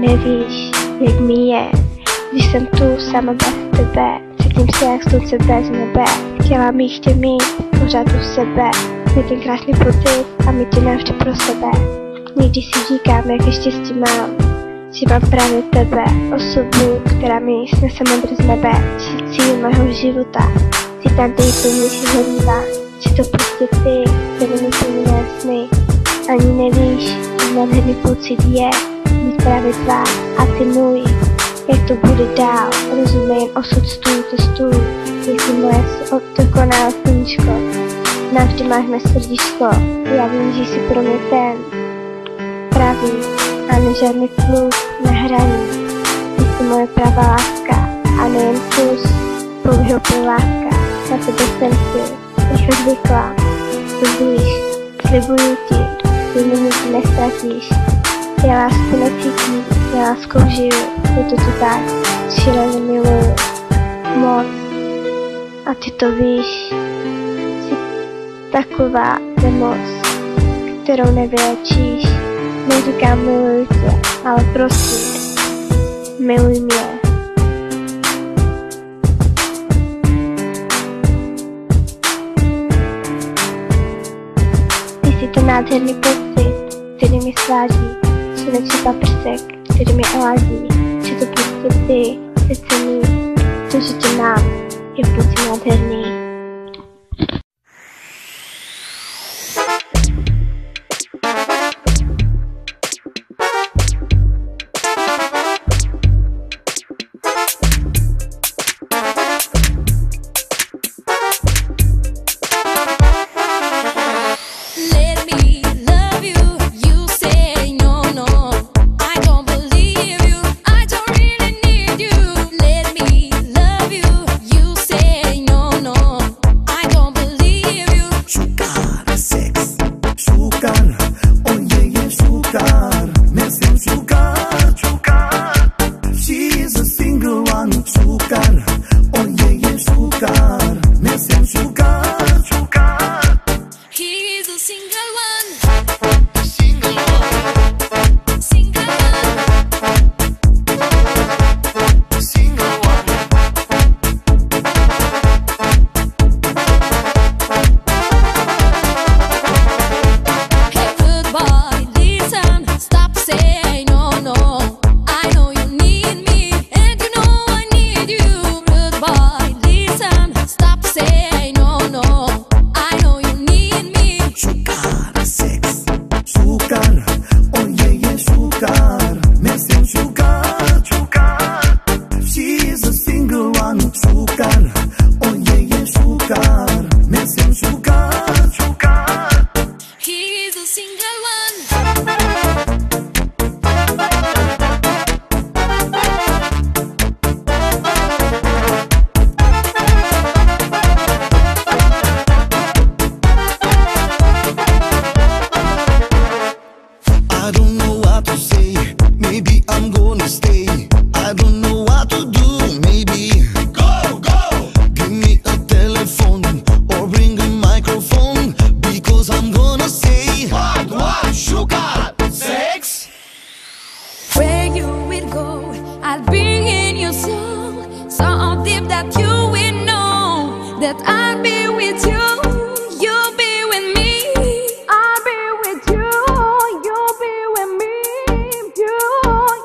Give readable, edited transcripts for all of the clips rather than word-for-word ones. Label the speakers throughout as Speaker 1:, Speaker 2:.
Speaker 1: nevíš, jak mi je, když jsem tu sama bez tebe. Cítím se jak slunce bez nebe, chtěla bych tě mít pořád u sebe. Mít ten krásný pocit a mít tě navždy pro sebe. Někdy si říkám, jaké štěstí mám, že mám právě tebe, osobu, která mi snese modré z nebe. Jsi cíl mého života, jsi tam nejplnější hodnota, že to prostě ty, který mi plně sny. Ani nevíš, jak nádherný pocit je, být právě tvá a ty můj. Jak to bude dál, rozumím osud stůl to stůl. Jsi moje dokonalé sluníčko, navždy máš mé srdíčko. Já vím, že jsi pro mě ten pravý a ne žádný kluk na hraní. Jsi moje pravá láska a nejen kus pouhého láska. Na tebe jsem si rychle zvykla, slibuji ti, že mě nikdy nestratíš. Já lásku necítím, já láskou žiju, je to tak, šíleně miluju, moc. A ty to víš, jsi taková nemoc, kterou nevylečíš. Neříkám miluju tě, ale prosím, miluj mě. Ty jsi ten nádherný pocit, který mi sváží, slunečný paprsek, který mi elází, že to prostě ty se cení, to, že tě mám, je pocit nádherný.
Speaker 2: That I'll be with you, you'll be with me. I'll be with you, you'll be with me. You and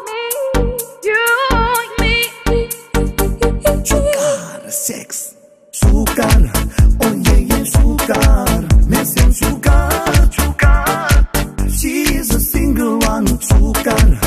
Speaker 2: me.
Speaker 3: Sugar, sex, sugar, oye, yeah, sugar, me siento sugar. She's a single one, sugar.